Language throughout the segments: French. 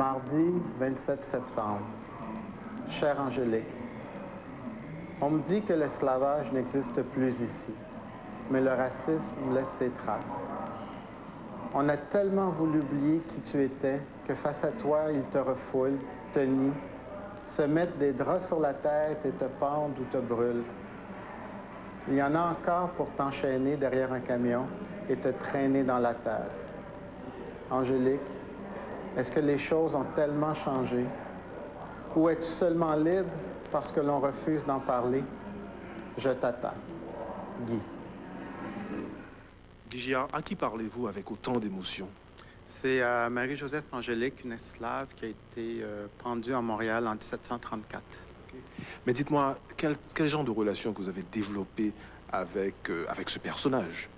Mardi 27 septembre. Chère Angélique, on me dit que l'esclavage n'existe plus ici, mais le racisme laisse ses traces. On a tellement voulu oublier qui tu étais que face à toi, ils te refoulent, te nient, se mettent des draps sur la tête et te pendent ou te brûlent. Il y en a encore pour t'enchaîner derrière un camion et te traîner dans la terre. Angélique, est-ce que les choses ont tellement changé? Ou es-tu seulement libre parce que l'on refuse d'en parler? Je t'attends. Guy. Guy Girard, à qui parlez-vous avec autant d'émotion? C'est Marie-Joseph Angélique, une esclave qui a été pendue à Montréal en 1734. Okay. Mais dites-moi, quel genre de relation que vous avez développé avec ce personnage?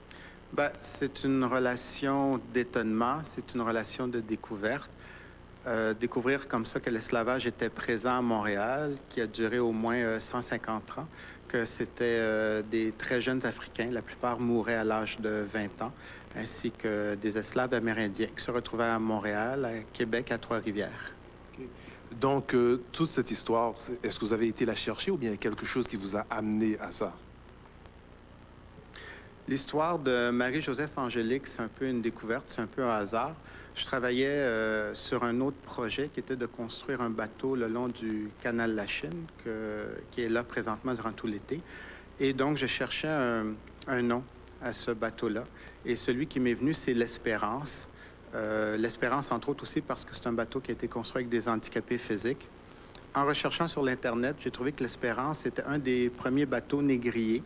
Ben, c'est une relation d'étonnement, c'est une relation de découverte. Découvrir comme ça que l'esclavage était présent à Montréal, qui a duré au moins 150 ans, que c'était des très jeunes Africains, la plupart mouraient à l'âge de 20 ans, ainsi que des esclaves amérindiens qui se retrouvaient à Montréal, à Québec, à Trois-Rivières. Okay. Donc, toute cette histoire, est-ce que vous avez été la chercher ou bien quelque chose qui vous a amené à ça? L'histoire de Marie-Joseph Angélique, c'est un peu une découverte, c'est un peu un hasard. Je travaillais sur un autre projet qui était de construire un bateau le long du canal La Chine, qui est là présentement durant tout l'été. Et donc, je cherchais un nom à ce bateau-là. Et celui qui m'est venu, c'est l'Espérance. L'Espérance, entre autres aussi, parce que c'est un bateau qui a été construit avec des handicapés physiques. En recherchant sur l'Internet, j'ai trouvé que l'Espérance était un des premiers bateaux négriers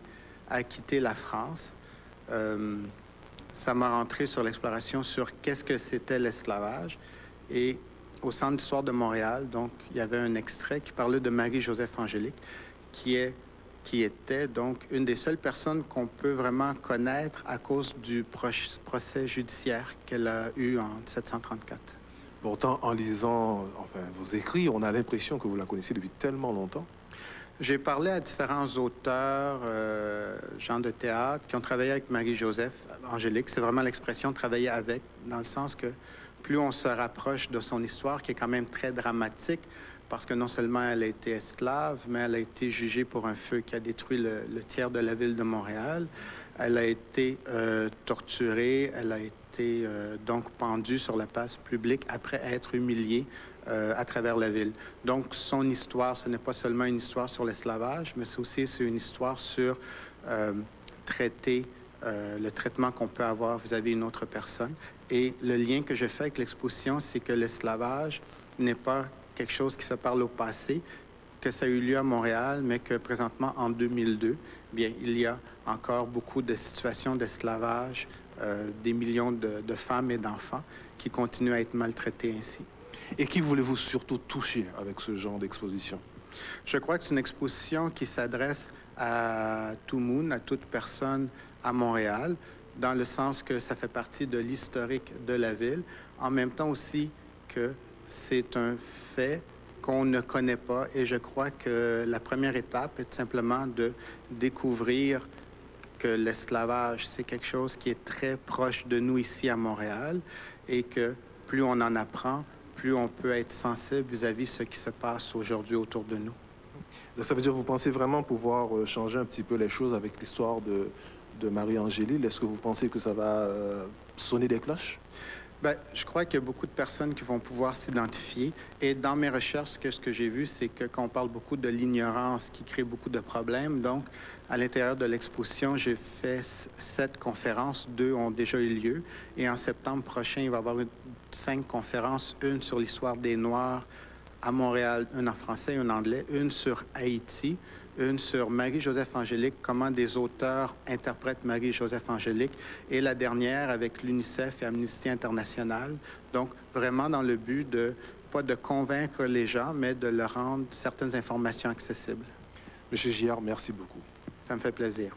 à quitter la France. Ça m'a rentré sur l'exploration sur qu'est-ce que c'était l'esclavage. Et au Centre d'histoire de Montréal, donc, il y avait un extrait qui parlait de Marie-Joseph Angélique, qui était donc une des seules personnes qu'on peut vraiment connaître à cause du procès judiciaire qu'elle a eu en 1734. Pourtant, en lisant vos écrits, on a l'impression que vous la connaissiez depuis tellement longtemps. J'ai parlé à différents auteurs, gens de théâtre, qui ont travaillé avec Marie-Joseph Angélique. C'est vraiment l'expression « travailler avec », dans le sens que plus on se rapproche de son histoire, qui est quand même très dramatique, parce que non seulement elle a été esclave, mais elle a été jugée pour un feu qui a détruit le tiers de la ville de Montréal. Elle a été torturée, elle a été donc pendue sur la place publique après être humiliée à travers la ville. Donc, son histoire, ce n'est pas seulement une histoire sur l'esclavage, mais c'est aussi une histoire sur le traitement qu'on peut avoir vis-à-vis d'une autre personne. Et le lien que je fais avec l'exposition, c'est que l'esclavage n'est pas quelque chose qui se parle au passé, que ça a eu lieu à Montréal, mais que présentement, en 2002, bien, il y a encore beaucoup de situations d'esclavage, des millions de femmes et d'enfants qui continuent à être maltraités ainsi. Et qui voulez-vous surtout toucher avec ce genre d'exposition? Je crois que c'est une exposition qui s'adresse à tout le monde, à toute personne à Montréal, dans le sens que ça fait partie de l'historique de la ville, en même temps aussi que c'est un fait qu'on ne connaît pas. Et je crois que la première étape est simplement de découvrir que l'esclavage, c'est quelque chose qui est très proche de nous ici à Montréal et que plus on en apprend, plus on peut être sensible vis-à-vis de ce qui se passe aujourd'hui autour de nous. Ça veut dire que vous pensez vraiment pouvoir changer un petit peu les choses avec l'histoire de Marie-Angélique? Est-ce que vous pensez que ça va sonner des cloches? Bien, je crois qu'il y a beaucoup de personnes qui vont pouvoir s'identifier. Et dans mes recherches, ce que j'ai vu, c'est que quand on parle beaucoup de l'ignorance qui crée beaucoup de problèmes, donc à l'intérieur de l'exposition, j'ai fait 7 conférences, 2 ont déjà eu lieu. Et en septembre prochain, il va y avoir 5 conférences, une sur l'histoire des Noirs à Montréal, une en français et une en anglais, une sur Haïti, une sur Marie-Joseph Angélique, comment des auteurs interprètent Marie-Joseph Angélique, et la dernière avec l'UNICEF et Amnesty International. Donc, vraiment dans le but pas de convaincre les gens, mais de leur rendre certaines informations accessibles. Monsieur Girard, merci beaucoup. Ça me fait plaisir.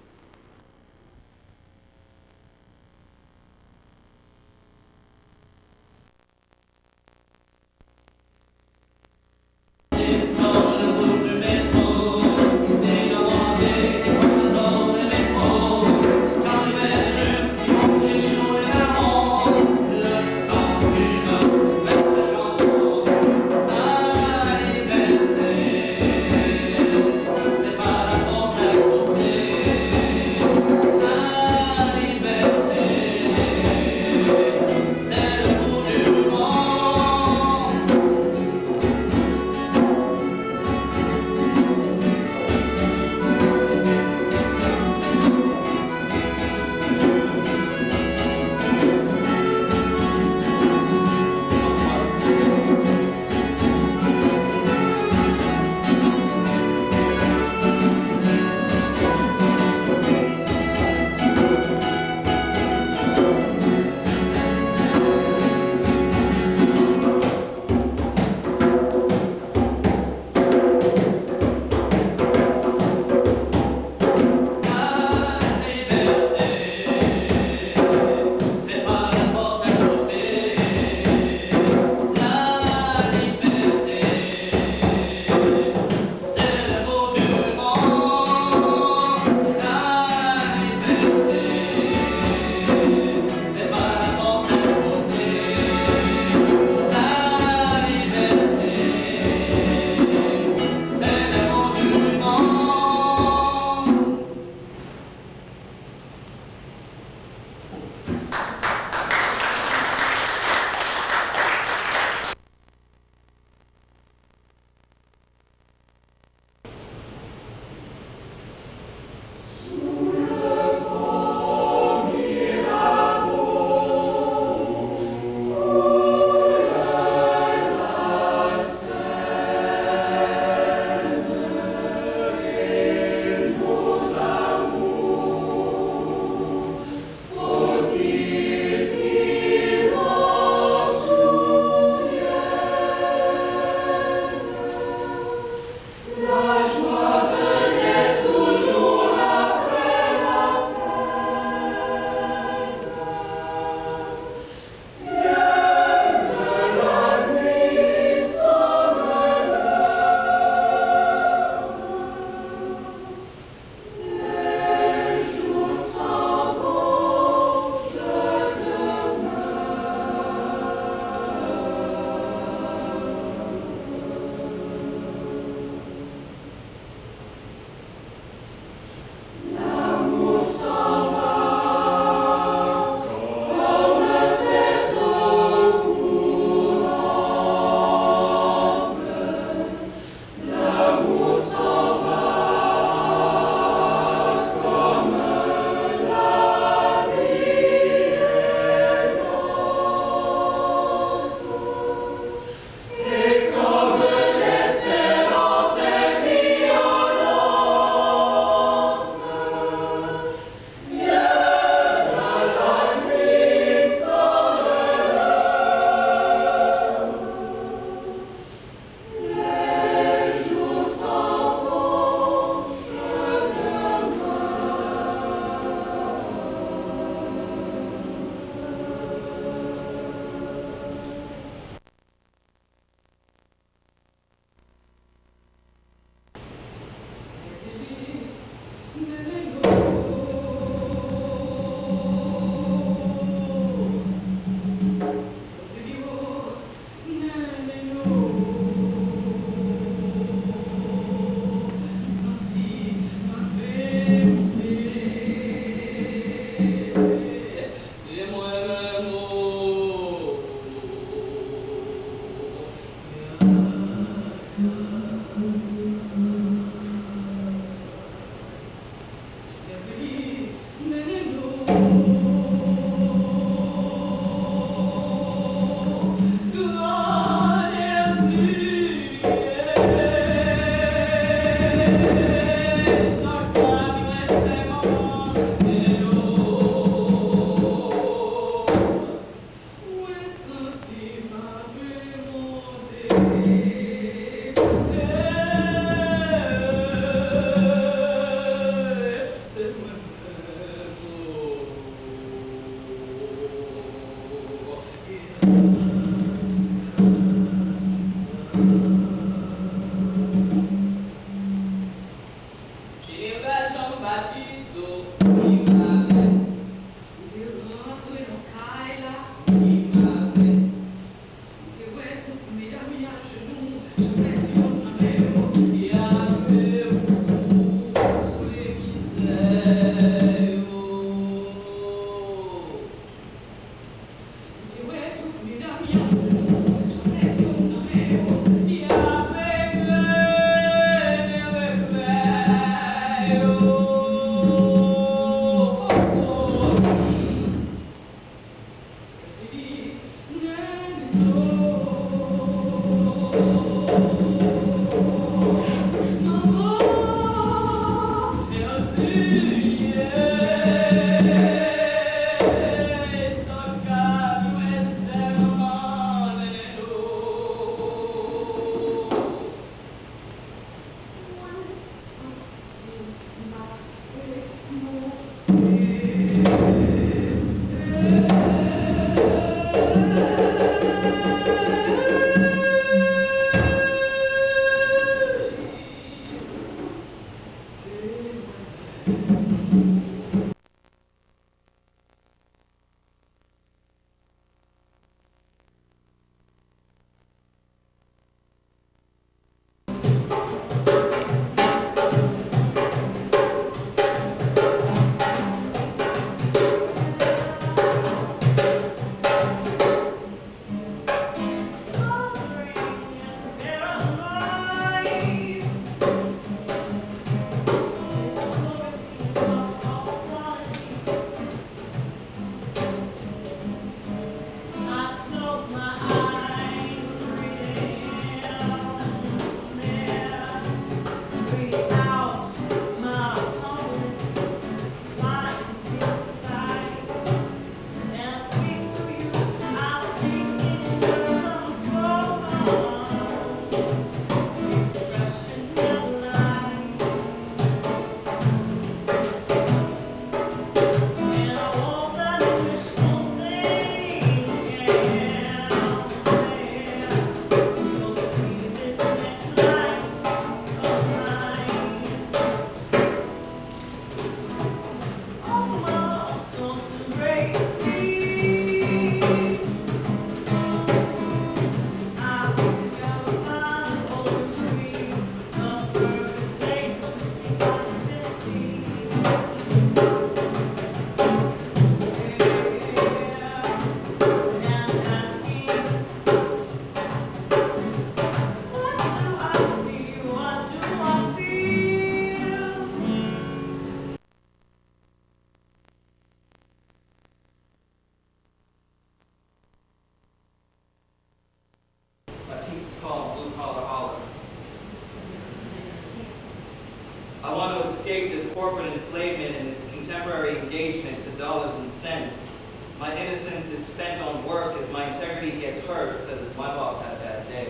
escape this corporate enslavement and this contemporary engagement to dollars and cents. My innocence is spent on work as my integrity gets hurt because my boss had a bad day.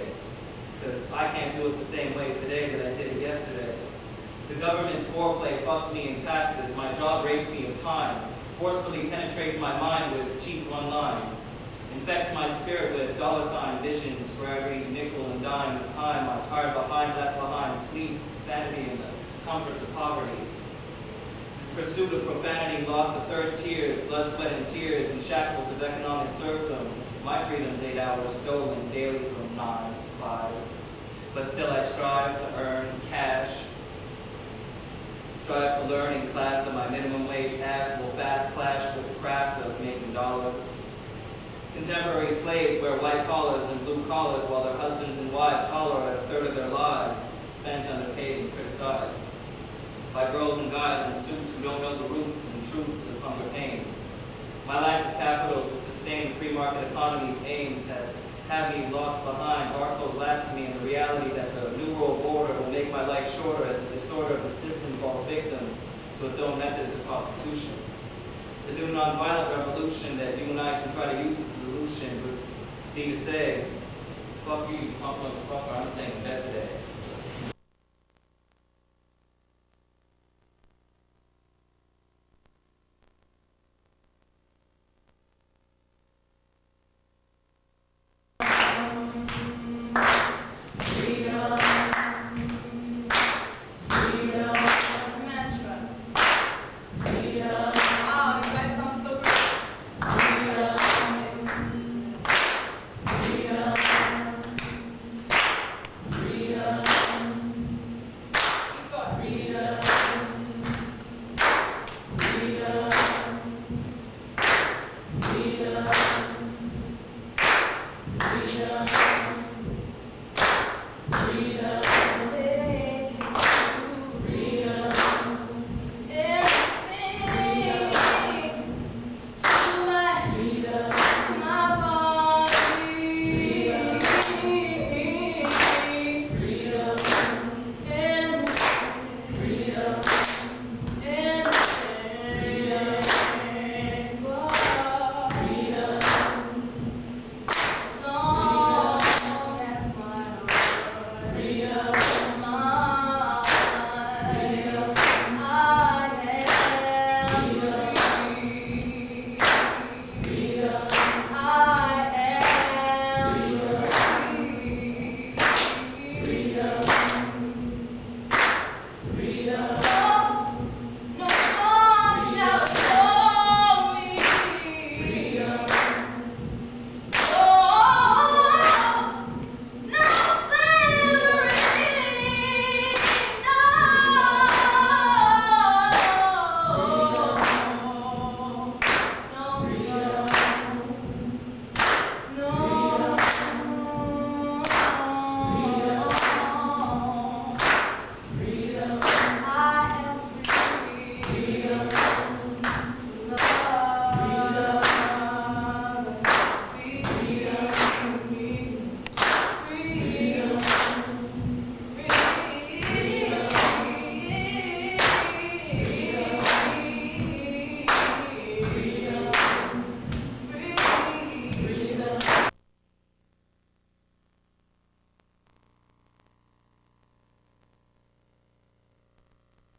Because I can't do it the same way today that I did it yesterday. The government's foreplay fucks me in taxes. My job rapes me of time, forcefully penetrates my mind with cheap one-lines, infects my spirit with dollar sign visions for every nickel and dime of time I'm tired behind, left behind, sleep, sanity, and the comforts of poverty. This pursuit of profanity locked the third tiers, blood, sweat, and tears, and shackles of economic serfdom. My freedom's 8 hours stolen daily from 9 to 5. But still I strive to earn cash, strive to learn in class that my minimum wage ask will fast clash with the craft of making dollars. Contemporary slaves wear white collars and blue collars while their husbands and wives holler at a third of their lives, spent, underpaid, and criticized by girls and guys in suits who don't know the roots and truths of hunger pains. My lack of capital to sustain the free market economy's aim to have me locked behind barcode blasphemy and the reality that the New World Order will make my life shorter as the disorder of the system falls victim to its own methods of prostitution. The new nonviolent revolution that you and I can try to use as a solution would be to say, fuck you, you punk motherfucker, I'm staying in bed today.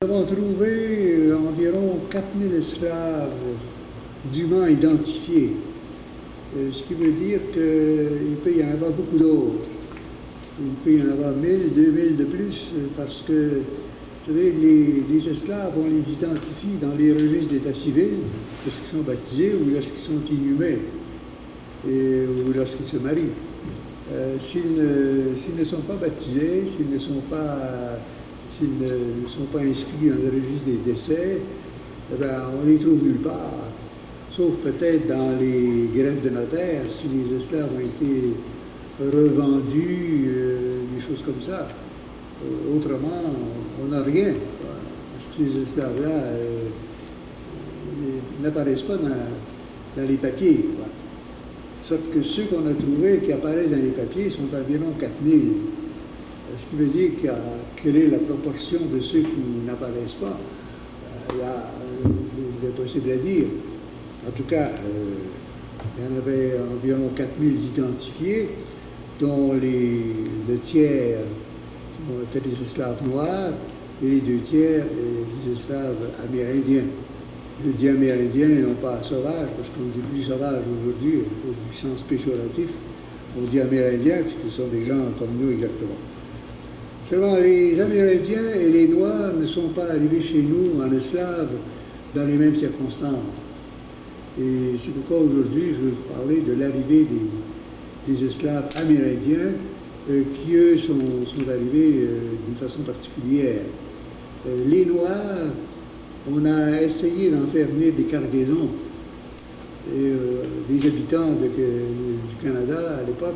Nous avons trouvé environ 4000 esclaves dûment identifiés, ce qui veut dire qu'il peut y en avoir beaucoup d'autres. Il peut y en avoir 1000, 2000 de plus, parce que, vous savez, les esclaves, on les identifie dans les registres d'état civil, lorsqu'ils sont baptisés ou lorsqu'ils sont inhumés, ou lorsqu'ils se marient. S'ils ne sont pas baptisés, s'ils ne sont pas inscrits dans le registre des décès, eh bien, on ne les trouve nulle part, sauf peut-être dans les greffes de notaire, si les esclaves ont été revendus, des choses comme ça. Autrement, on n'a rien, parce que ces esclaves-là n'apparaissent pas dans les papiers, quoi. Sauf que ceux qu'on a trouvés qui apparaissent dans les papiers sont environ 4000. Ce qui veut dire quelle est la proportion de ceux qui n'apparaissent pas. Là, il est possible à dire. En tout cas, il y en avait environ 4000 identifiés, dont le tiers étaient des esclaves noirs et les 2 tiers des esclaves amérindiens. Je dis amérindiens et non pas sauvages, parce qu'on dit plus sauvages aujourd'hui, au sens péjoratif. On dit amérindiens, puisque ce sont des gens comme nous exactement. Seulement, les Amérindiens et les Noirs ne sont pas arrivés chez nous en esclaves dans les mêmes circonstances. Et c'est pourquoi aujourd'hui, je veux vous parler de l'arrivée des esclaves amérindiens qui, eux, sont arrivés d'une façon particulière. Les Noirs, on a essayé d'en faire venir des cargaisons. Et, des habitants du Canada à l'époque,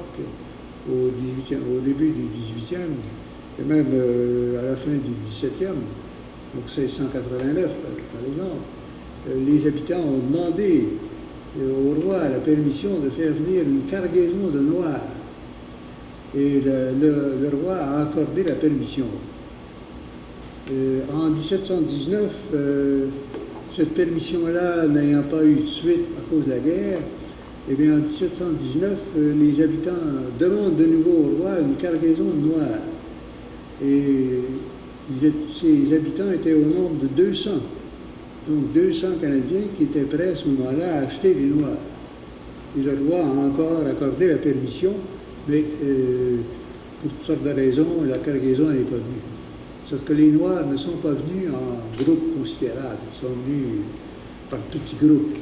au début du 18e, et même à la fin du 17e, donc 1689 par exemple, les habitants ont demandé au roi la permission de faire venir une cargaison de Noirs. Et le roi a accordé la permission. En 1719, cette permission-là n'ayant pas eu de suite à cause de la guerre, eh bien en 1719, les habitants demandent de nouveau au roi une cargaison de Noirs. Et ces habitants étaient au nombre de 200. Donc 200 Canadiens qui étaient prêts à ce moment-là à acheter des Noirs. Et le roi a encore accordé la permission, mais pour toutes sortes de raisons, la cargaison n'est pas venue. Sauf que les Noirs ne sont pas venus en groupe considérable, ils sont venus par petits groupes.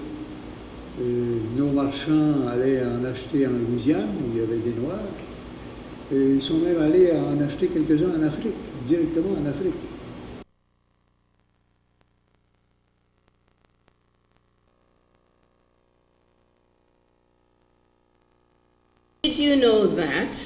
Nos marchands allaient en acheter en Louisiane, où il y avait des Noirs. Et ils sont même allés en acheter quelques-uns en Afrique, directement en Afrique. Did you know that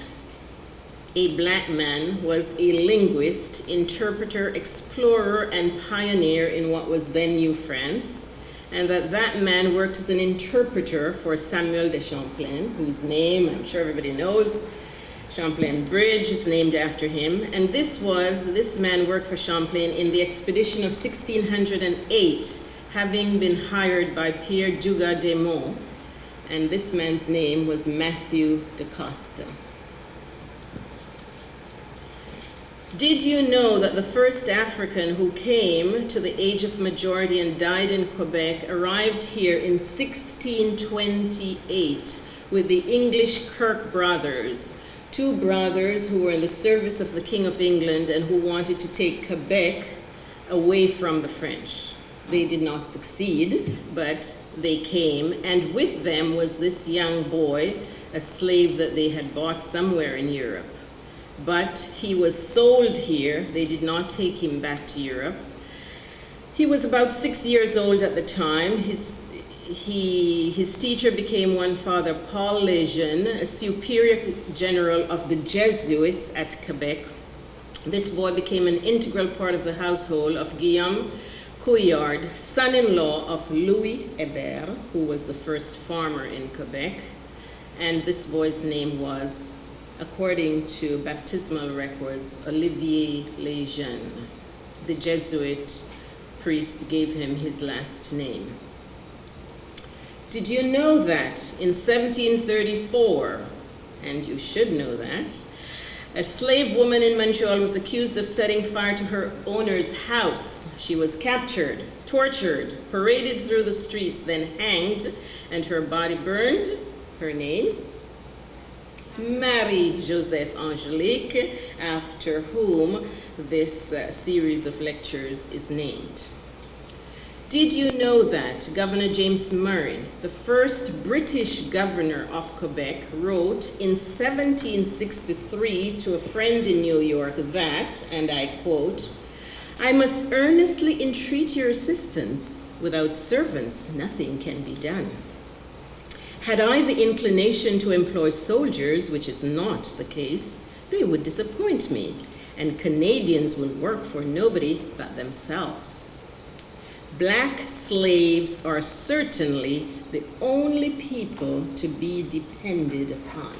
a black man was a linguist, interpreter, explorer, and pioneer in what was then New France, and that man worked as an interpreter for Samuel de Champlain, whose name I'm sure everybody knows. Champlain Bridge is named after him, and this man worked for Champlain in the expedition of 1608, having been hired by Pierre Dugas de Monts, and this man's name was Matthew de Costa. Did you know that the first African who came to the age of majority and died in Quebec arrived here in 1628 with the English Kirk brothers, 2 brothers who were in the service of the King of England and who wanted to take Quebec away from the French. They did not succeed, but they came, and with them was this young boy, a slave that they had bought somewhere in Europe. But he was sold here. They did not take him back to Europe. He was about 6 years old at the time. His teacher became one Father Paul Lejeune, a superior general of the Jesuits at Quebec. This boy became an integral part of the household of Guillaume Couillard, son-in-law of Louis Hébert, who was the first farmer in Quebec. And this boy's name was, according to baptismal records, Olivier Lejeune. The Jesuit priest gave him his last name. Did you know that in 1734, and you should know that, a slave woman in Montreal was accused of setting fire to her owner's house. She was captured, tortured, paraded through the streets, then hanged, and her body burned. Her name? Marie-Joseph Angelique, after whom this series of lectures is named. Did you know that Governor James Murray, the first British governor of Quebec, wrote in 1763 to a friend in New York that, and I quote, "I must earnestly entreat your assistance. Without servants, nothing can be done. Had I the inclination to employ soldiers, which is not the case, they would disappoint me, and Canadians will work for nobody but themselves." Black slaves are certainly the only people to be depended upon.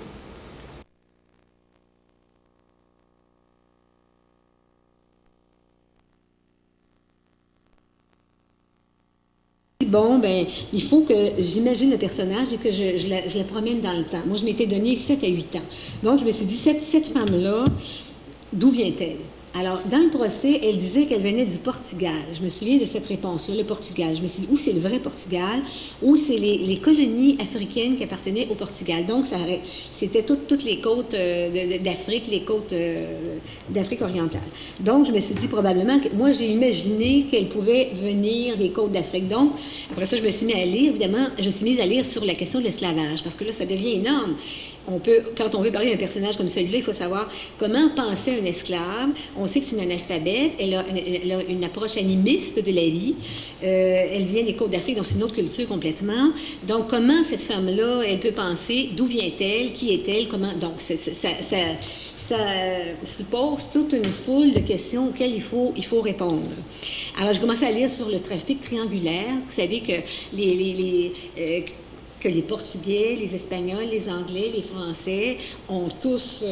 bon, ben, il faut que j'imagine le personnage et que je la promène dans le temps. Moi, je m'étais donné 7 à 8 ans. Donc, je me suis dit, cette femme-là, d'où vient-elle? Alors, dans le procès, elle disait qu'elle venait du Portugal. Je me souviens de cette réponse-là, le Portugal. Je me suis dit, où c'est le vrai Portugal, ou c'est les colonies africaines qui appartenaient au Portugal. Donc, c'était toutes les côtes d'Afrique, les côtes d'Afrique orientale. Donc, je me suis dit probablement que moi, j'ai imaginé qu'elle pouvait venir des côtes d'Afrique. Donc, après ça, je me suis mis à lire, évidemment, je me suis mise à lire sur la question de l'esclavage, parce que là, ça devient énorme. Quand on veut parler d'un personnage comme celui-là, il faut savoir comment penser un esclave. On sait que c'est une analphabète, elle a une approche animiste de la vie. Elle vient des côtes d'Afrique, donc c'est une autre culture complètement. Donc, comment cette femme-là, elle peut penser, d'où vient-elle, qui est-elle, comment... Donc, ça suppose toute une foule de questions auxquelles il faut répondre. Alors, j'ai commencé à lire sur le trafic triangulaire. Vous savez que que les Portugais, les Espagnols, les Anglais, les Français ont tous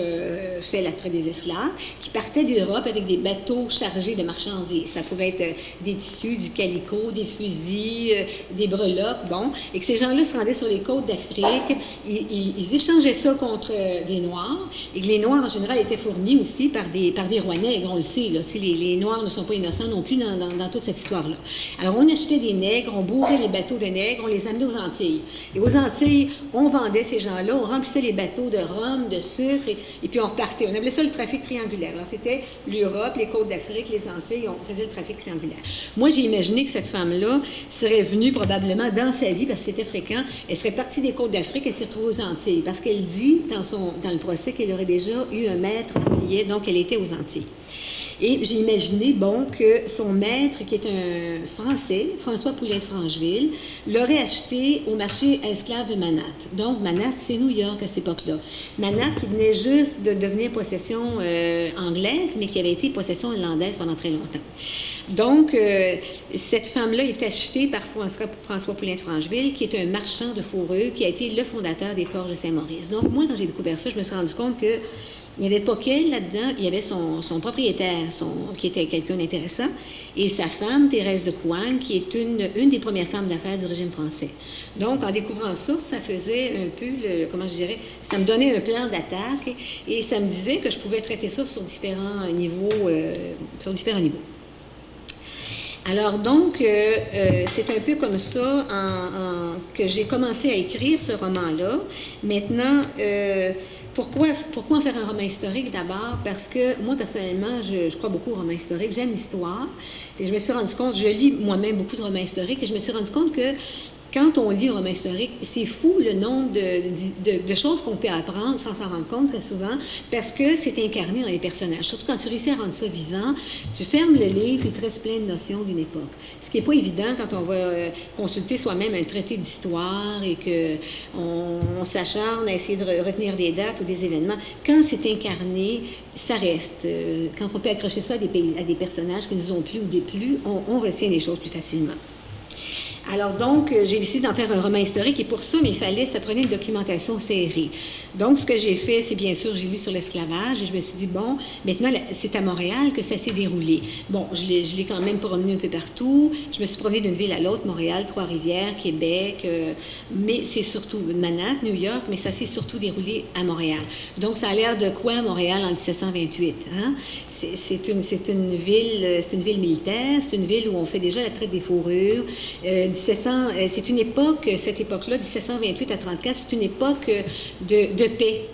fait la traite des esclaves, qui partaient d'Europe avec des bateaux chargés de marchandises. Ça pouvait être des tissus, du calicot, des fusils, des breloques, bon, et que ces gens-là se rendaient sur les côtes d'Afrique, ils échangeaient ça contre des Noirs, et que les Noirs, en général, étaient fournis aussi par des rois nègres, on le sait, là, les Noirs ne sont pas innocents non plus dans toute cette histoire-là. Alors, on achetait des nègres, on bourrait les bateaux de nègres, on les amenait aux Antilles. Et aux Antilles, on vendait ces gens-là, on remplissait les bateaux de rhum, de sucre, et puis on repartait. On appelait ça le trafic triangulaire. Alors, c'était l'Europe, les côtes d'Afrique, les Antilles, on faisait le trafic triangulaire. Moi, j'ai imaginé que cette femme-là serait venue probablement dans sa vie, parce que c'était fréquent, elle serait partie des côtes d'Afrique, elle s'est retrouvée aux Antilles, parce qu'elle dit dans le procès qu'elle aurait déjà eu un maître antillais, donc elle était aux Antilles. Et j'ai imaginé, bon, que son maître, qui est un Français, François Poulain de Francheville, l'aurait acheté au marché esclave de Manhattan. Donc, Manhattan, c'est New York à cette époque-là. Manhattan qui venait juste de devenir possession anglaise, mais qui avait été possession hollandaise pendant très longtemps. Donc, cette femme-là est achetée par François Poulain de Francheville, qui est un marchand de fourrure, qui a été le fondateur des Forges de Saint-Maurice. Donc, moi, quand j'ai découvert ça, je me suis rendu compte que il n'y avait pas qu'elle là-dedans, il y avait son propriétaire, qui était quelqu'un d'intéressant, et sa femme, Thérèse de Coigne, qui est une des premières femmes d'affaires du régime français. Donc, en découvrant ça, ça faisait un peu, comment je dirais, ça me donnait un plan d'attaque, et ça me disait que je pouvais traiter ça sur différents niveaux. Alors donc, c'est un peu comme ça que j'ai commencé à écrire ce roman-là. Maintenant, pourquoi en faire un roman historique d'abord? Parce que moi, personnellement, je crois beaucoup au roman historique. J'aime l'histoire. Et je me suis rendu compte, je lis moi-même beaucoup de romans historiques, et je me suis rendu compte que quand on lit un roman historique, c'est fou le nombre de choses qu'on peut apprendre sans s'en rendre compte très souvent, parce que c'est incarné dans les personnages. Surtout quand tu réussis à rendre ça vivant, tu fermes le livre et tu restes plein de notions d'une époque. Ce qui n'est pas évident quand on va consulter soi-même un traité d'histoire et qu'on s'acharne à essayer de retenir des dates ou des événements. Quand c'est incarné, ça reste. Quand on peut accrocher ça à des personnages qui nous ont plu ou déplu, on retient les choses plus facilement. Alors donc, j'ai décidé d'en faire un roman historique et pour ça, ça prenait une documentation serrée. Donc, ce que j'ai fait, c'est bien sûr, j'ai lu sur l'esclavage et je me suis dit, bon, maintenant, c'est à Montréal que ça s'est déroulé. Bon, je l'ai quand même promené un peu partout. Je me suis promenée d'une ville à l'autre, Montréal, Trois-Rivières, Québec, mais c'est surtout Manhattan, New York, mais ça s'est surtout déroulé à Montréal. Donc, ça a l'air de quoi, Montréal, en 1728, hein? C'est une ville militaire, c'est une ville où on fait déjà la traite des fourrures. C'est une époque, cette époque-là, 1728 à 34, c'est une époque de paix.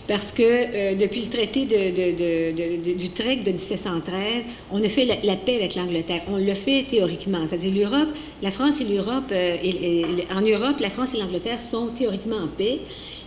Parce que depuis le traité du Trek de 1713, on a fait la paix avec l'Angleterre. On le fait théoriquement. C'est-à-dire la France et l'Europe, en Europe, la France et l'Angleterre sont théoriquement en paix.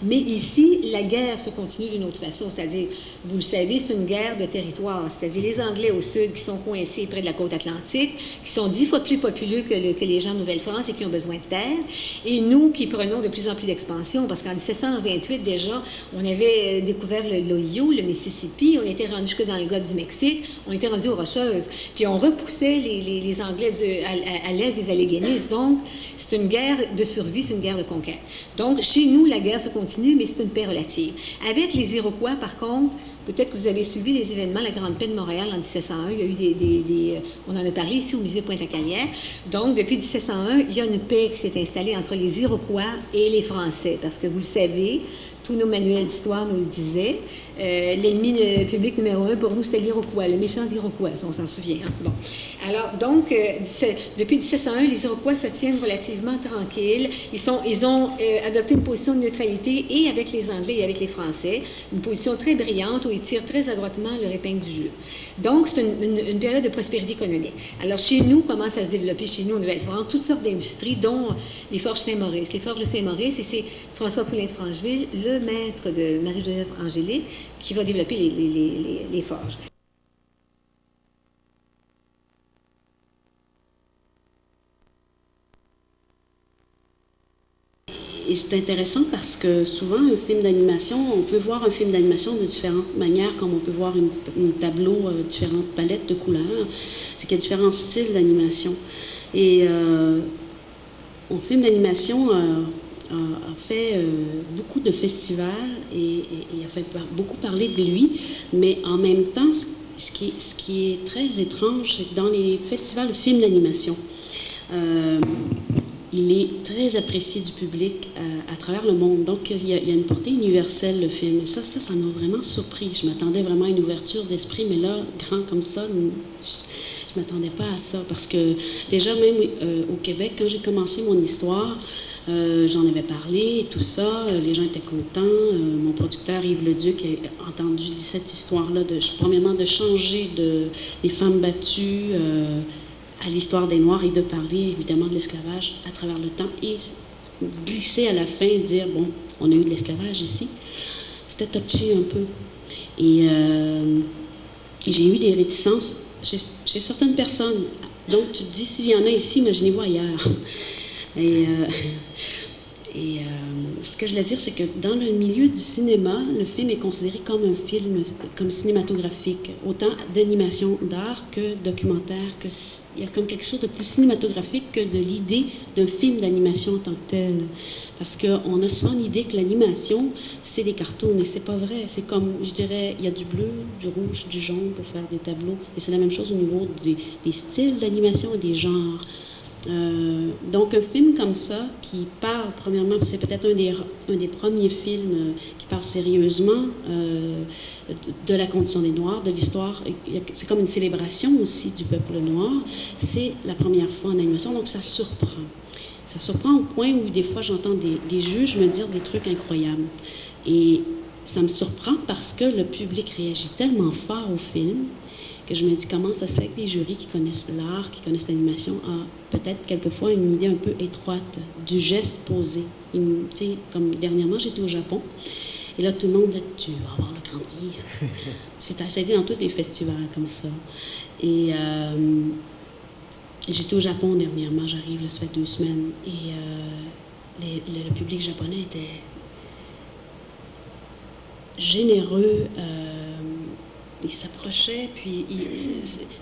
Mais ici, la guerre se continue d'une autre façon, c'est-à-dire, vous le savez, c'est une guerre de territoire, c'est-à-dire les Anglais au sud qui sont coincés près de la côte atlantique, qui sont 10 fois plus populeux que les gens de Nouvelle-France et qui ont besoin de terre, et nous qui prenons de plus en plus d'expansion, parce qu'en 1728 déjà, on avait découvert l'Ohio, le Mississippi, on était rendu jusque dans le golfe du Mexique, on était rendu aux Rocheuses, puis on repoussait les Anglais à l'est des Alleghenies, donc c'est une guerre de survie, c'est une guerre de conquête. Donc, chez nous, la guerre se continue continue, mais c'est une paix relative. Avec les Iroquois, par contre, peut-être que vous avez suivi les événements, la Grande Paix de Montréal en 1701, il y a eu on en a parlé ici au musée Pointe-à-Calière. Donc, depuis 1701, il y a une paix qui s'est installée entre les Iroquois et les Français, parce que vous le savez, tous nos manuels d'histoire nous le disaient. L'ennemi public numéro 1 pour nous, c'était l'Iroquois, le méchant d'Iroquois, si on s'en souvient. Hein? Bon. Alors, donc, depuis 1701, les Iroquois se tiennent relativement tranquilles. Ils ont adopté une position de neutralité et avec les Anglais et avec les Français, une position très brillante où ils tirent très adroitement leur épingle du jeu. Donc, c'est une période de prospérité économique. Alors, chez nous, commence à se développer, chez nous, en Nouvelle-France, toutes sortes d'industries, dont les forges Saint-Maurice. Les forges de Saint-Maurice, et c'est François Poulin de Francheville, le maître de Marie-Joseph Angélique, qui va développer les forges. Et c'est intéressant parce que souvent, un film d'animation, on peut voir un film d'animation de différentes manières, comme on peut voir un tableau, différentes palettes de couleurs. C'est qu'il y a différents styles d'animation. Et un film d'animation a fait beaucoup de festivals et a fait beaucoup parler de lui, mais en même temps, ce qui est très étrange, c'est que dans les festivals de films d'animation, il est très apprécié du public à travers le monde. Donc, il y a une portée universelle, le film. Et ça m'a vraiment surpris. Je m'attendais vraiment à une ouverture d'esprit, mais là, grand comme ça, je ne m'attendais pas à ça. Parce que déjà, même au Québec, quand j'ai commencé mon histoire, j'en avais parlé et tout ça. Les gens étaient contents. Mon producteur, Yves Leduc, a entendu cette histoire-là, premièrement, de changer des femmes battues à l'histoire des Noirs et de parler évidemment de l'esclavage à travers le temps et glisser à la fin et dire bon, on a eu de l'esclavage ici. C'était touché un peu. Et j'ai eu des réticences chez certaines personnes. Donc tu te dis, s'il y en a ici, imaginez-vous ailleurs. Et ce que je voulais dire, c'est que dans le milieu du cinéma, le film est considéré comme un film comme cinématographique, autant d'animation d'art que documentaire, il y a comme quelque chose de plus cinématographique que de l'idée d'un film d'animation en tant que tel. Parce qu'on a souvent l'idée que l'animation, c'est des cartoons, et c'est pas vrai. C'est comme, je dirais, il y a du bleu, du rouge, du jaune pour faire des tableaux, et c'est la même chose au niveau des styles d'animation et des genres. Donc un film comme ça qui parle, premièrement, c'est peut-être un des premiers films qui parle sérieusement de la condition des Noirs, de l'histoire, c'est comme une célébration aussi du peuple noir, c'est la première fois en animation, donc ça surprend. Ça surprend au point où des fois j'entends des juges me dire des trucs incroyables. Et ça me surprend parce que le public réagit tellement fort au film que je me dis comment ça se fait que les jurys qui connaissent l'art, qui connaissent l'animation, ont peut-être quelquefois une idée un peu étroite du geste posé. Tu sais, comme dernièrement, j'étais au Japon, et là, tout le monde dit « tu vas avoir le Grand Prix ». C'est assez dans tous les festivals comme ça. Et j'étais au Japon dernièrement, j'arrive, là, ça fait 2 semaines, et le public japonais était généreux, il s'approchait, puis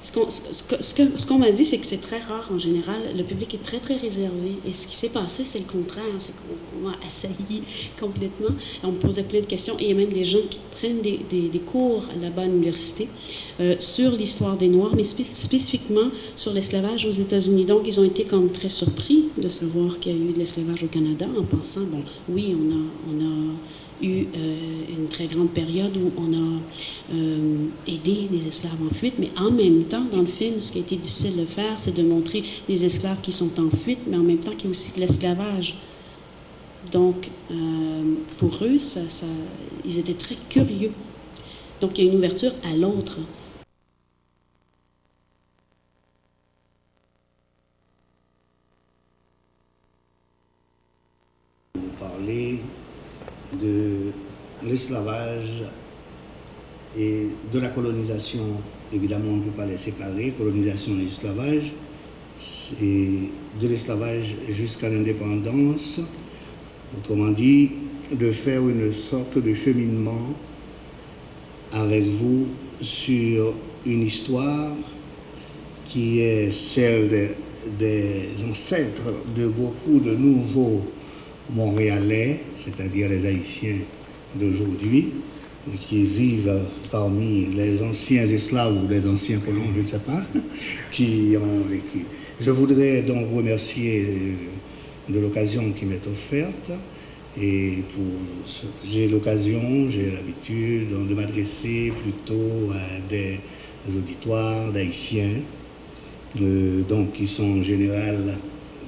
ce qu'on m'a dit, c'est que c'est très rare en général. Le public est très, très réservé. Et ce qui s'est passé, c'est le contraire. C'est qu'on m'a assailli complètement. On me posait plein de questions. Et il y a même des gens qui prennent des cours là-bas à l'université sur l'histoire des Noirs, mais spécifiquement sur l'esclavage aux États-Unis. Donc, ils ont été comme très surpris de savoir qu'il y a eu de l'esclavage au Canada, en pensant, bon, oui, on a eu une très grande période où on a aidé des esclaves en fuite, mais en même temps, dans le film, ce qui a été difficile de faire, c'est de montrer des esclaves qui sont en fuite, mais en même temps qu'il y a aussi de l'esclavage. Donc, pour eux, ils étaient très curieux. Donc, il y a une ouverture à l'autre. Parler de l'esclavage et de la colonisation. Évidemment, on ne peut pas les séparer, colonisation et esclavage, et de l'esclavage jusqu'à l'indépendance. Autrement dit, de faire une sorte de cheminement avec vous sur une histoire qui est celle des ancêtres de beaucoup de nouveaux montréalais, c'est-à-dire les Haïtiens d'aujourd'hui, qui vivent parmi les anciens esclaves ou les anciens colons, je ne sais pas, qui ont vécu. Je voudrais donc vous remercier de l'occasion qui m'est offerte. Et j'ai l'occasion, j'ai l'habitude de m'adresser plutôt à des auditoires d'Haïtiens, donc qui sont en général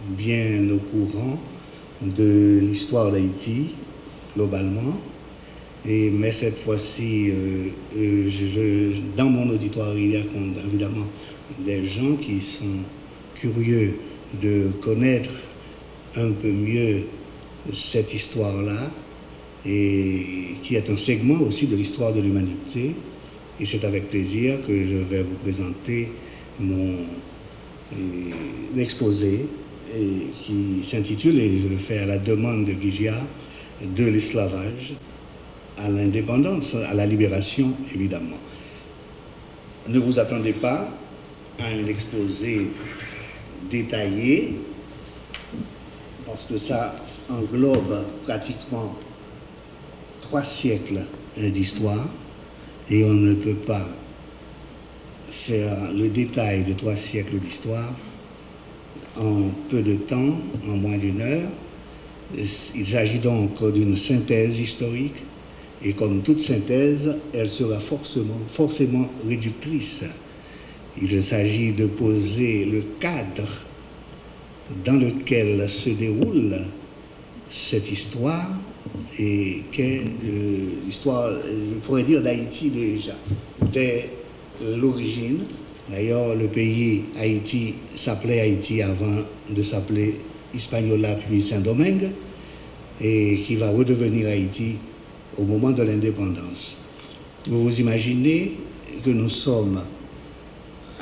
bien au courant de l'histoire d'Haïti, globalement. Mais cette fois-ci, dans mon auditoire, il y a évidemment des gens qui sont curieux de connaître un peu mieux cette histoire-là, et qui est un segment aussi de l'histoire de l'humanité. Et c'est avec plaisir que je vais vous présenter mon exposé qui s'intitule, et je le fais à la demande de Guigia, de l'esclavage à l'indépendance, à la libération, évidemment. Ne vous attendez pas à un exposé détaillé, parce que ça englobe pratiquement 3 siècles d'histoire, et on ne peut pas faire le détail de 3 siècles d'histoire en peu de temps, en moins d'1 heure. Il s'agit donc d'une synthèse historique, et comme toute synthèse, elle sera forcément réductrice. Il s'agit de poser le cadre dans lequel se déroule cette histoire, et qu'est l'histoire, je pourrais dire, d'Haïti déjà, dès l'origine. D'ailleurs, le pays Haïti s'appelait Haïti avant de s'appeler Hispaniola puis Saint-Domingue, et qui va redevenir Haïti au moment de l'indépendance. Vous vous imaginez que nous sommes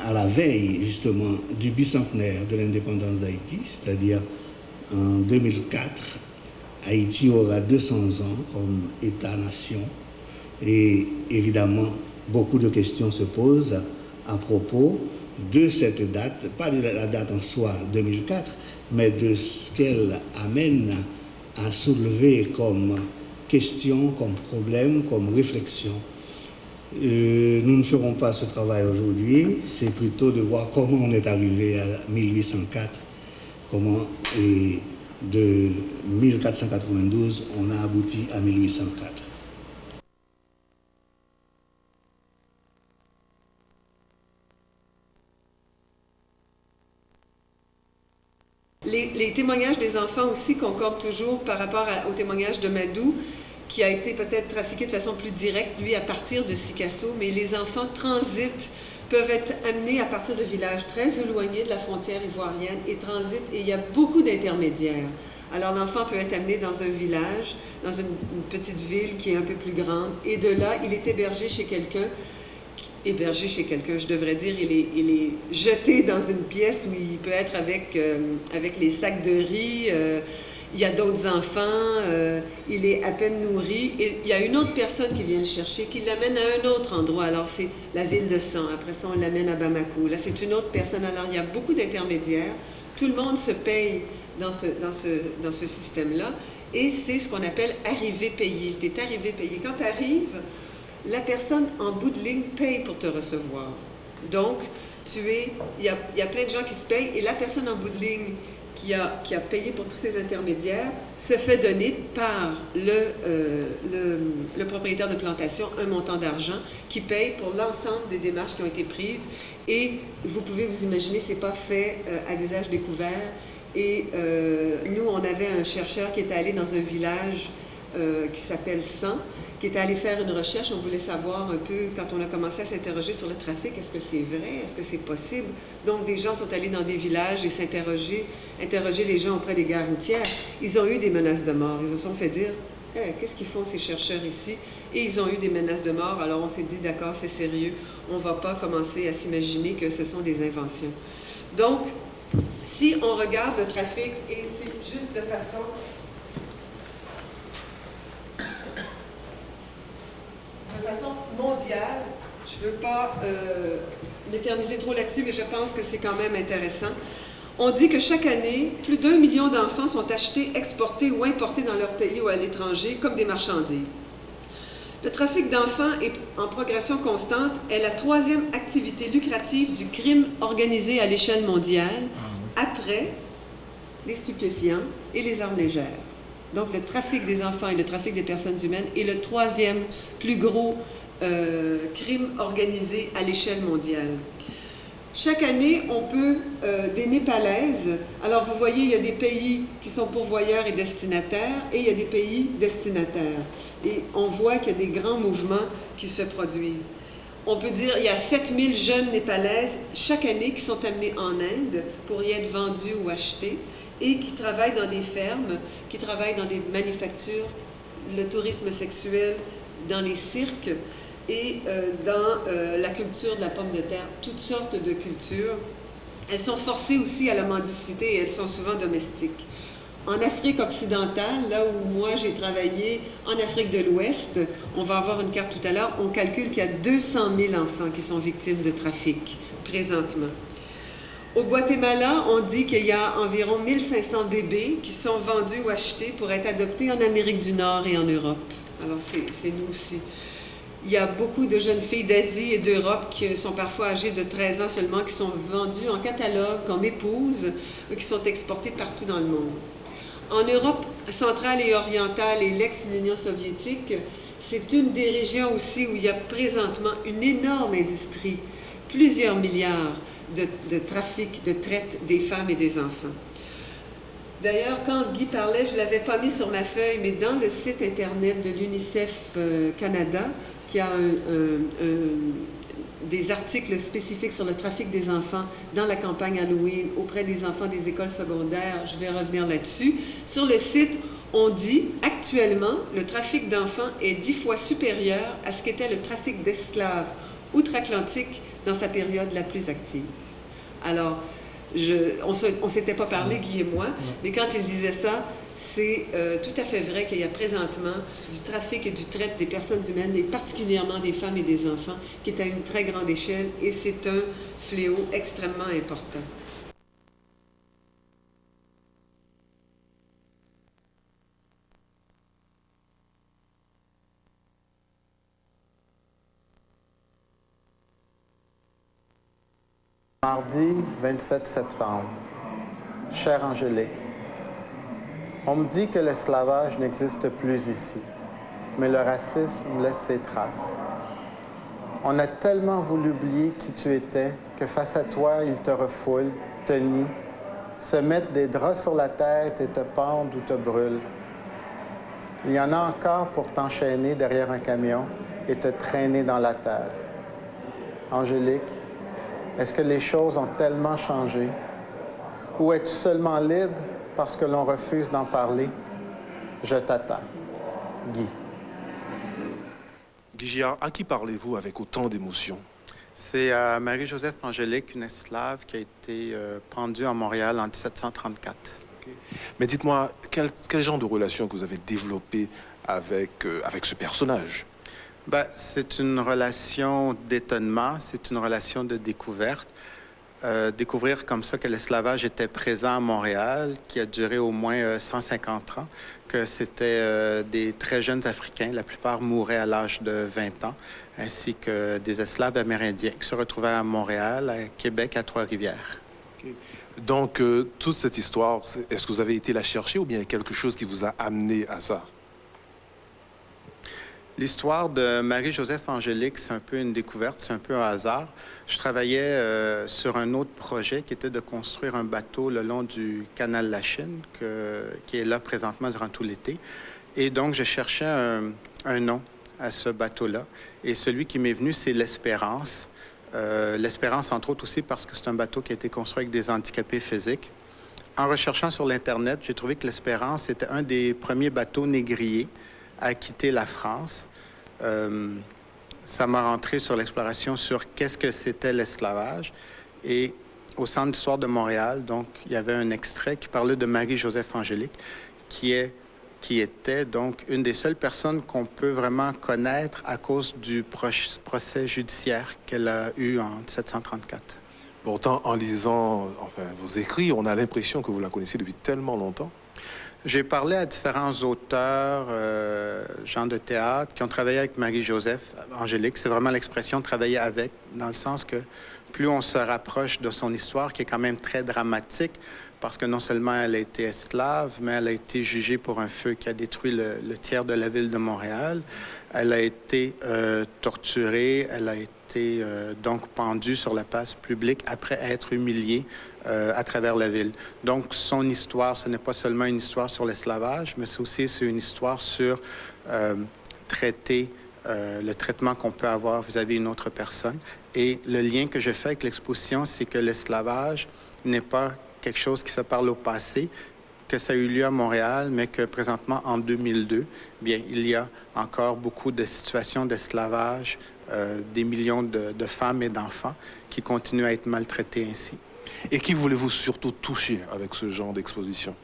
à la veille, justement, du bicentenaire de l'indépendance d'Haïti, c'est-à-dire en 2004, Haïti aura 200 ans comme État-nation, et évidemment, beaucoup de questions se posent à propos de cette date, pas de la date en soi, 2004, mais de ce qu'elle amène à soulever comme question, comme problème, comme réflexion. Nous ne ferons pas ce travail aujourd'hui, c'est plutôt de voir comment on est arrivé à 1804, comment de 1492 on a abouti à 1804. Les témoignages des enfants aussi concordent toujours par rapport au témoignage de Madou, qui a été peut-être trafiqué de façon plus directe, lui, à partir de Sikasso, mais les enfants transitent, peuvent être amenés à partir de villages très éloignés de la frontière ivoirienne et transitent, et il y a beaucoup d'intermédiaires. Alors l'enfant peut être amené dans un village, dans une petite ville qui est un peu plus grande, et de là, il est hébergé chez quelqu'un, je devrais dire, il est jeté dans une pièce où il peut être avec les sacs de riz, il y a d'autres enfants, il est à peine nourri, et il y a une autre personne qui vient le chercher, qui l'amène à un autre endroit. Alors c'est la ville de San, après ça on l'amène à Bamako, là c'est une autre personne. Alors il y a beaucoup d'intermédiaires, tout le monde se paye dans ce système-là, et c'est ce qu'on appelle arrivé payé. Tu es arrivé payé. Quand tu arrives, la personne en bout de ligne paye pour te recevoir. Donc, il y a plein de gens qui se payent, et la personne en bout de ligne qui a payé pour tous ces intermédiaires se fait donner par le propriétaire de plantation un montant d'argent qui paye pour l'ensemble des démarches qui ont été prises. Et vous pouvez vous imaginer, c'est pas fait à visage découvert. Et nous, on avait un chercheur qui était allé dans un village qui s'appelle San, qui était allé faire une recherche. On voulait savoir un peu, quand on a commencé à s'interroger sur le trafic, est-ce que c'est vrai, est-ce que c'est possible? Donc des gens sont allés dans des villages et interroger les gens auprès des gares routières. Ils ont eu des menaces de mort. Ils se sont fait dire, qu'est-ce qu'ils font ces chercheurs ici? Et ils ont eu des menaces de mort. Alors on s'est dit, d'accord, c'est sérieux, on ne va pas commencer à s'imaginer que ce sont des inventions. Donc, si on regarde le trafic, et c'est juste de façon mondiale, je ne veux pas m'éterniser trop là-dessus, mais je pense que c'est quand même intéressant. On dit que chaque année, plus d'1 million d'enfants sont achetés, exportés ou importés dans leur pays ou à l'étranger comme des marchandises. Le trafic d'enfants est en progression constante, est la 3e activité lucrative du crime organisé à l'échelle mondiale, après les stupéfiants et les armes légères. Donc le trafic des enfants et le trafic des personnes humaines est le 3e plus gros crime organisé à l'échelle mondiale. Chaque année, on peut, des Népalaises, alors vous voyez, il y a des pays qui sont pourvoyeurs et destinataires, et il y a des pays destinataires. Et on voit qu'il y a des grands mouvements qui se produisent. On peut dire qu'il y a 7000 jeunes Népalaises chaque année qui sont amenées en Inde pour y être vendues ou achetées, et qui travaillent dans des fermes, qui travaillent dans des manufactures, le tourisme sexuel, dans les cirques, et dans la culture de la pomme de terre, toutes sortes de cultures. Elles sont forcées aussi à la mendicité et elles sont souvent domestiques. En Afrique occidentale, là où moi j'ai travaillé, en Afrique de l'Ouest, on va avoir une carte tout à l'heure, on calcule qu'il y a 200 000 enfants qui sont victimes de trafic présentement. Au Guatemala, on dit qu'il y a environ 1500 bébés qui sont vendus ou achetés pour être adoptés en Amérique du Nord et en Europe. Alors c'est nous aussi. Il y a beaucoup de jeunes filles d'Asie et d'Europe qui sont parfois âgées de 13 ans seulement, qui sont vendues en catalogue comme épouses, qui sont exportées partout dans le monde. En Europe centrale et orientale et l'ex-Union soviétique, c'est une des régions aussi où il y a présentement une énorme industrie, plusieurs milliards de trafic, de traite des femmes et des enfants. D'ailleurs, quand Guy parlait, je ne l'avais pas mis sur ma feuille, mais dans le site Internet de l'UNICEF Canada, qui a des articles spécifiques sur le trafic des enfants dans la campagne Halloween auprès des enfants des écoles secondaires, je vais revenir là-dessus. Sur le site, on dit actuellement, le trafic d'enfants est 10 fois supérieur à ce qu'était le trafic d'esclaves outre-Atlantique dans sa période la plus active. Alors, on ne s'était pas parlé, Guy et moi, mais quand il disait ça, c'est tout à fait vrai qu'il y a présentement du trafic et du traite des personnes humaines, et particulièrement des femmes et des enfants, qui est à une très grande échelle, et c'est un fléau extrêmement important. Mardi 27 septembre. Chère Angélique, on me dit que l'esclavage n'existe plus ici, mais le racisme laisse ses traces. On a tellement voulu oublier qui tu étais que face à toi, ils te refoulent, te nient, se mettent des draps sur la tête et te pendent ou te brûlent. Il y en a encore pour t'enchaîner derrière un camion et te traîner dans la terre. Angélique, est-ce que les choses ont tellement changé? Ou es-tu seulement libre parce que l'on refuse d'en parler? Je t'attends. Guy. Guy Giard, à qui parlez-vous avec autant d'émotion? C'est Marie-Joseph Angélique, une esclave qui a été pendue à Montréal en 1734. Okay. Mais dites-moi, quel genre de relation que vous avez développé avec ce personnage? Ben, c'est une relation d'étonnement, c'est une relation de découverte. Découvrir comme ça que l'esclavage était présent à Montréal, qui a duré au moins 150 ans, que c'était des très jeunes Africains, la plupart mouraient à l'âge de 20 ans, ainsi que des esclaves amérindiens qui se retrouvaient à Montréal, à Québec, à Trois-Rivières. Okay. Donc, toute cette histoire, est-ce que vous avez été la chercher ou bien quelque chose qui vous a amené à ça? L'histoire de Marie-Joseph Angélique, c'est un peu une découverte, c'est un peu un hasard. Je travaillais sur un autre projet qui était de construire un bateau le long du canal Lachine, qui est là présentement durant tout l'été. Et donc, je cherchais un nom à ce bateau-là. Et celui qui m'est venu, c'est l'Espérance. L'Espérance, entre autres aussi, parce que c'est un bateau qui a été construit avec des handicapés physiques. En recherchant sur l'Internet, j'ai trouvé que l'Espérance était un des premiers bateaux négriers à quitter la France. Ça m'a rentré sur l'exploration sur qu'est-ce que c'était l'esclavage. Et au Centre d'histoire de Montréal, donc, il y avait un extrait qui parlait de Marie-Joseph Angélique, qui était donc une des seules personnes qu'on peut vraiment connaître à cause du procès judiciaire qu'elle a eu en 1734. Pourtant, en lisant vos écrits, on a l'impression que vous la connaissez depuis tellement longtemps. J'ai parlé à différents auteurs, gens de théâtre, qui ont travaillé avec Marie-Joseph Angélique. C'est vraiment l'expression travailler avec, dans le sens que plus on se rapproche de son histoire, qui est quand même très dramatique, parce que non seulement elle a été esclave, mais elle a été jugée pour un feu qui a détruit le tiers de la ville de Montréal. Elle a été torturée, elle a été donc pendue sur la place publique après être humiliée à travers la ville. Donc, son histoire, ce n'est pas seulement une histoire sur l'esclavage, mais c'est aussi une histoire sur le traitement qu'on peut avoir vis-à-vis d'une autre personne. Et le lien que je fais avec l'exposition, c'est que l'esclavage n'est pas quelque chose qui se parle au passé, que ça a eu lieu à Montréal, mais que présentement, en 2002, bien, il y a encore beaucoup de situations d'esclavage, des millions de femmes et d'enfants qui continuent à être maltraités ainsi. Et qui voulez-vous surtout toucher avec ce genre d'exposition?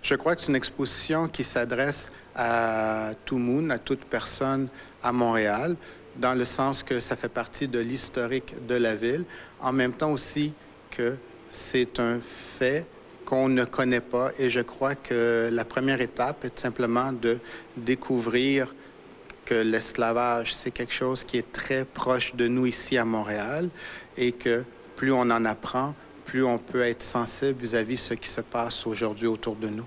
Je crois que c'est une exposition qui s'adresse à tout le monde, à toute personne à Montréal, dans le sens que ça fait partie de l'historique de la ville, en même temps aussi que c'est un fait qu'on ne connaît pas. Et je crois que la première étape est simplement de découvrir que l'esclavage, c'est quelque chose qui est très proche de nous ici à Montréal et que plus on en apprend, plus on peut être sensible vis-à-vis ce qui se passe aujourd'hui autour de nous.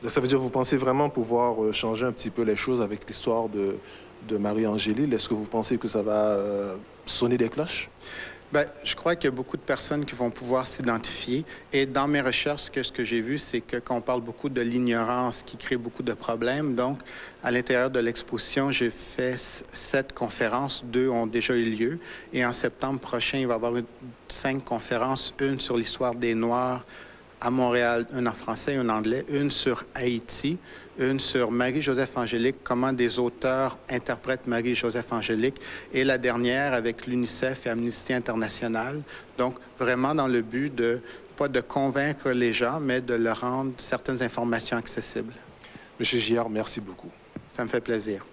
Ça veut dire que vous pensez vraiment pouvoir changer un petit peu les choses avec l'histoire de Marie-Angélie? Est-ce que vous pensez que ça va sonner des cloches? Bien, je crois qu'il y a beaucoup de personnes qui vont pouvoir s'identifier. Et dans mes recherches, ce que j'ai vu, c'est que qu'on parle beaucoup de l'ignorance qui crée beaucoup de problèmes. Donc, à l'intérieur de l'exposition, j'ai fait 7 conférences. 2 ont déjà eu lieu. Et en septembre prochain, il va y avoir 5 conférences. Une sur l'histoire des Noirs à Montréal, une en français, une en anglais, une sur Haïti, une sur Marie-Joseph Angélique, comment des auteurs interprètent Marie-Joseph Angélique, et la dernière avec l'UNICEF et Amnesty International. Donc, vraiment dans le but pas de convaincre les gens, mais de leur rendre certaines informations accessibles. Monsieur Giard, merci beaucoup. Ça me fait plaisir.